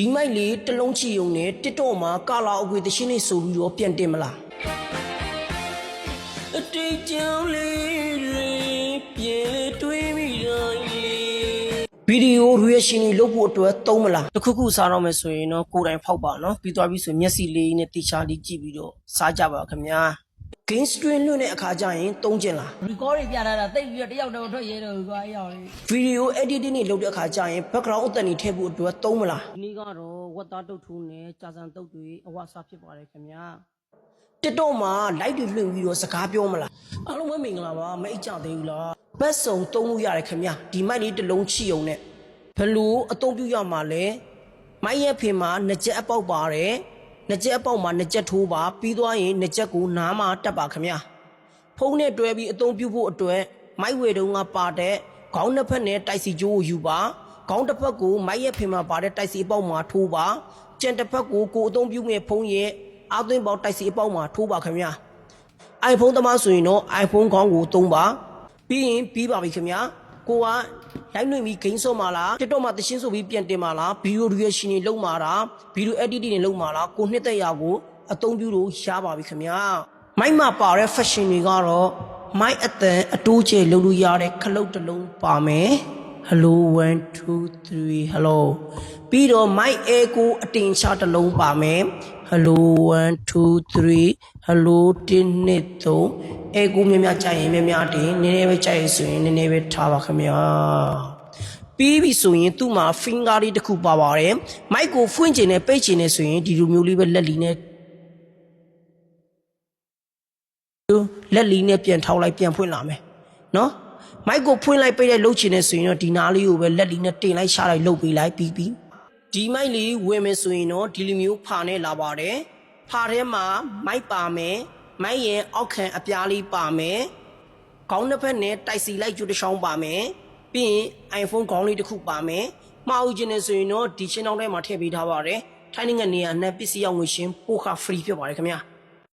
ဒီမိုက်လေးတလုံးချီုံနဲ့တစ်တော့မှာကာလာအကွေတရှင်းနေဆိုပြီးတော့ပြန်တင်မလားအတိတ်ကြောင့်လေးတွေပြန်လေတွေးမိတော့ဗီဒီယိုရီအရှင်ကြီးလုပ်ဖို့အတွက်သုံးမလားတခုစားတော့မယ်ဆိုရင်တော့ကိုယ်တိုင်ဖောက်ပါနော်ပြီးသွားပြီဆိုမျက်စိလေးနဲ့တေချာလေးကြည့်ပြီးတော့စားကြပါခင်ဗျာGame stream လွှင့်တဲ့အခါကျရင်သုံးကျင်လား record တွေပြထားတာတိတ်ပြီးတော့တယောက်တော့ထွက်ရဲတော့ကွာရောက်လေ Video editing တွေလုပ်တဲ့အခါကျရင် background အသံတွေထည့်ဖို့အတွက်သုံးမလားဒီနေ့ကတော့ဝက်သားတုတ်ထိုးနဲ့ကြာစံတုတ်တွေအဝါစားဖြစ်ပါတယ်ခင်ဗျာ TikTok မှာ live တွေလွှင့်ပြီးတော့စကားပြောမလားအားလုံးပဲမင်္ဂလာပါမအိတ်ကြသေးဘူးလားဘတ်စုံသုံးလို့ရတယ်ခင်ဗျာဒီမိုက်လေးတစ်လုံးချီုံနဲ့ဘလို့အသုံးပြုရမှာလဲမိုက်ရဲ့ဖေမှာနှစ်ချက်အပေါက်ပါတယ်နှစ်ချက်အပေါက်မှာနှစ်ချက်ထိုးပါပြီးသွားရင်နှစ်ချက်ကိုနားမှာတက်ပါခင်ဗျာဖုန်းနဲ့တွဲပြီးအသုံးပြုဖို့အတွက်မိုက်ဝေတုံးကပါတဲ့ခေါင်းတစ်ဖက်နဲ့တိုက်စီကြိုးကိုယူပါခေါင်းတစ်ဖက်ကိုမိုက်ရဲ့ဖေမှာပါတဲ့တိုက်စီအပေါက်မှာထိုးပါကျန်တစ်ဖက်ကိုအသုံးပြုမဲ့ဖုန်းရဲ့အောက်သွင်းပေါက်တိုက်စီအပေါက်မှာထိုးပါခင်ဗျာ iPhone သမားဆိုရင်တော့ iPhone ခေါင်းကိုသုံးပါပြီးရင်ပြီးပါပြီခင်ဗျာကိုကလိုက်လွှင့်ပြီး game ဆော့မှာလား TikTok မှာတရှင်းဆိုပြီးပြန်တင်မှာလား video reaction တွေလုပ်မှာလား video editing တွေလုပ်မှာလားကိုနှစ်သက်ရာကိုအသုံးပြုလို့ရပါပြီခင်ဗျာမိုက်မှာပါတဲ့ fashion တွေကတော့မိုက်အတန်အတိုးကျဲလုပ်လို့ရတဲ့ခလုတ်တစ်လုံးပါမယ် hello 1 2 3 hello ပြီးတော့ mic air ကိုအတင်ချတစ်လုံးပါမယ် hello 1 2 3 hello 1 2 3အဲကိုမြကြိုက်ရင်မြတင်နည်းနည်းပဲကြိုက်ရဆိုရင်နည်းနည်းပဲထားပါခင်ဗျာပြီးပြီဆိုရင်သူ့မှာ finger လေးတစ်ခုပါပါတယ် mic ကိုဖွင့်ချင်တယ်ပိတ်ချင်တယ်ဆိုရင်ဒီလိုမျိုးလေးပဲလက်လီနဲ့ပြန်ထောက်လိုက်ပြန်ဖွင့်လာမယ်နော်မိုက်ကိုဖွင့်လိုက်ပိတ်လိုက်လှုပ်ချင်နေဆိုရင်တော့ဒီနားလေးကိုပဲလက်လေးနဲ့တင်လိုက်ရှာလိုက်လှုပ်ပေးလိုက်ပြီးဒီမိုက်လေးဝင်မယ်ဆိုရင်တော့ဒီလိုမျိုးဖာနဲ့လာပါတယ်ဖာထဲမှာမိုက်ပါမယ်မိုက်ရဲ့အောက်ခံအပြားလေးပါမယ်ခေါင်းတစ်ဖက်နဲ့တိုက်စီလိုက်ကျူတစ်ချောင်းပါမယ်ပြီးရင် iPhone ခေါင်းလေးတစ်ခုပါမယ်မှားဦးခြင်းနေဆိုရင်တော့ဒီချင်းတောင်းထဲမှာထည့်ပေးထားပါတယ်ထိုင်းနိုင်ငံနေရာနဲ့ပစ္စည်းရောက်ငွေရှင်းပို့ခ free ဖြစ်ပါတယ်ခင်ဗျာ